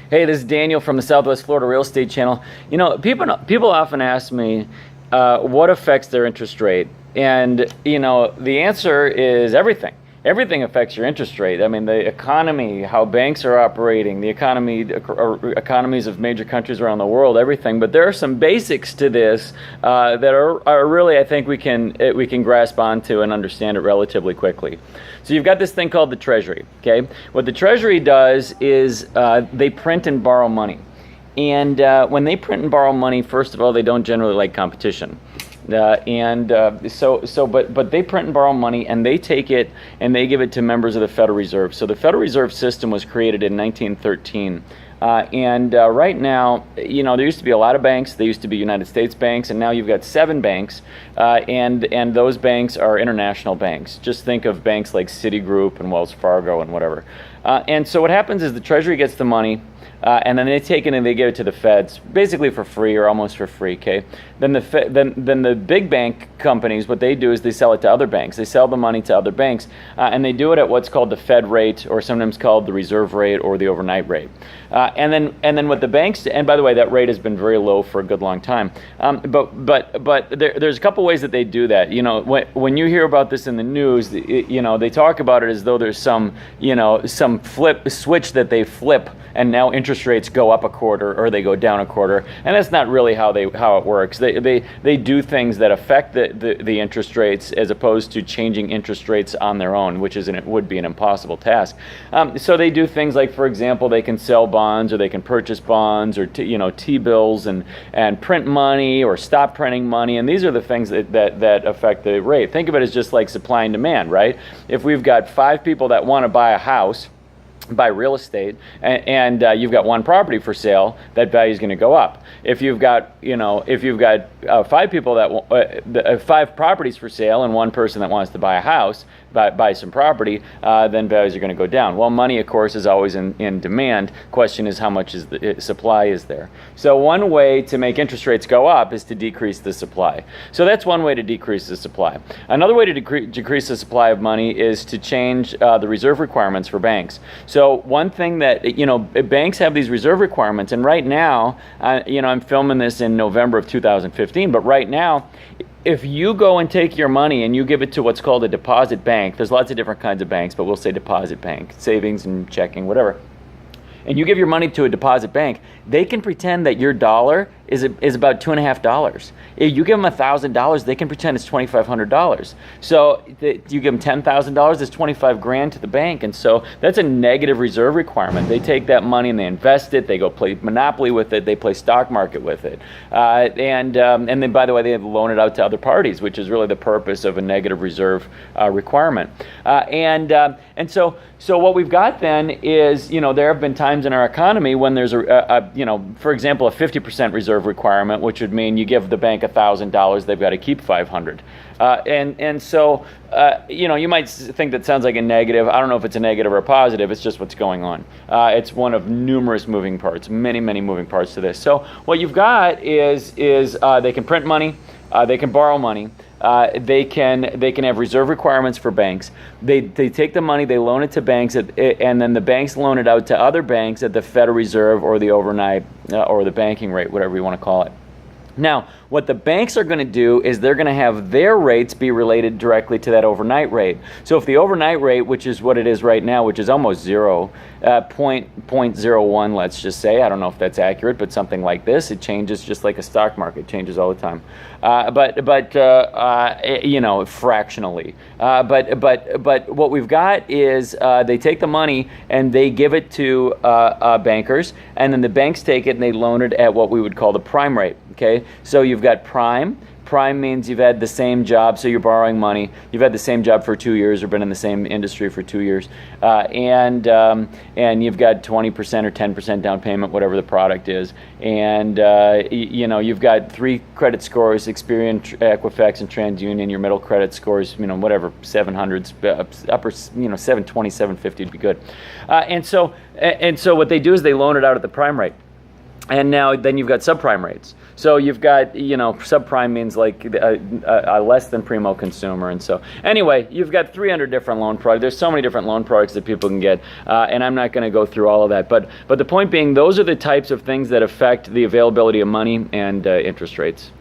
Hey, this is Daniel from the Southwest Florida Real Estate Channel. You know, people often ask me what affects their interest rate, and the answer is everything. Everything affects your interest rate. I mean, the economy, how banks are operating, the economies of major countries around the world, everything. But there are some basics to this that are really, I think, we can grasp onto and understand it relatively quickly. So you've got this thing called the Treasury. Okay, what the Treasury does is they print and borrow money, and when they print and borrow money, first of all, they don't generally like competition. But they print and borrow money, and they take it and they give it to members of the Federal Reserve. So the Federal Reserve System was created in 1913. Right now, there used to be a lot of banks. There used to be United States banks, and now you've got 7 banks, and those banks are international banks. Just think of banks like Citigroup and Wells Fargo and whatever. And so what happens is the Treasury gets the money, and then they take it and they give it to the feds, basically for free or almost for free. Okay, then the big bank companies, what they do is they sell it to other banks. They sell the money to other banks, and they do it at what's called the Fed rate, or sometimes called the reserve rate or the overnight rate. And then what the banks, and by the way, that rate has been very low for a good long time. But there's a couple ways that they do that. When you hear about this in the news, they talk about it as though there's some flip switch that they flip, and now interest rates go up a quarter or they go down a quarter, and that's not really how it works. They do things that affect the interest rates as opposed to changing interest rates on their own, which would be an impossible task. So they do things like, for example, they can sell bonds, or they can purchase bonds, or T-bills, and print money or stop printing money, and these are the things that affect the rate. Think of it as just like supply and demand, right? If we've got 5 people that want to buy a house, buy real estate, and you've got 1 property for sale, that value is going to go up. If you've got 5 people that 5 properties for sale and 1 person that wants to buy a house, buy some property, then values are going to go down. Well, money, of course, is always in demand. Question is, how much is the supply is there? So one way to make interest rates go up is to decrease the supply. So that's one way to decrease the supply. Another way to decrease the supply of money is to change the reserve requirements for banks. So one thing that, banks have these reserve requirements, and right now, I'm filming this in November of 2015, but right now, if you go and take your money and you give it to what's called a deposit bank, there's lots of different kinds of banks, but we'll say deposit bank, savings and checking, whatever, and you give your money to a deposit bank, they can pretend that your dollar is about $2.50. If you give them $1,000, they can pretend it's $2,500. So you give them $10,000, it's $25,000 to the bank, and so that's a negative reserve requirement. They take that money and they invest it. They go play Monopoly with it. They play stock market with it, and then, by the way, they loan it out to other parties, which is really the purpose of a negative reserve requirement. And so what we've got then is, there have been times in our economy when there's for example, a 50% reserve requirement, which would mean you give the bank $1,000, they've got to keep $500. So you might think that sounds like a negative. I don't know if it's a negative or a positive. It's just what's going on. It's one of numerous moving parts, many moving parts to this. So what you've got is they can print money, they can borrow money. They can have reserve requirements for banks. They take the money, they loan it to banks, and then the banks loan it out to other banks at the Federal Reserve or the overnight or the banking rate, whatever you want to call it. Now, what the banks are going to do is they're going to have their rates be related directly to that overnight rate. So if the overnight rate, which is what it is right now, which is almost 0.01, let's just say, I don't know if that's accurate, but something like this, it changes just like a stock market, changes all the time. Fractionally. But what we've got is they take the money and they give it to bankers, and then the banks take it and they loan it at what we would call the prime rate. Okay, so you've got prime. Prime means you've had the same job, so you're borrowing money. You've had the same job for 2 years or been in the same industry for 2 years, and you've got 20% or 10% down payment, whatever the product is, and you've got 3 credit scores: Experian, Equifax, and TransUnion. Your middle credit scores, whatever, 700s, upper, 720, 750 would be good, and so what they do is they loan it out at the prime rate. And now then you've got subprime rates. So you've got, subprime means like a less than primo consumer. And so anyway, you've got 300 different loan products. There's so many different loan products that people can get. And I'm not going to go through all of that. But the point being, those are the types of things that affect the availability of money and interest rates.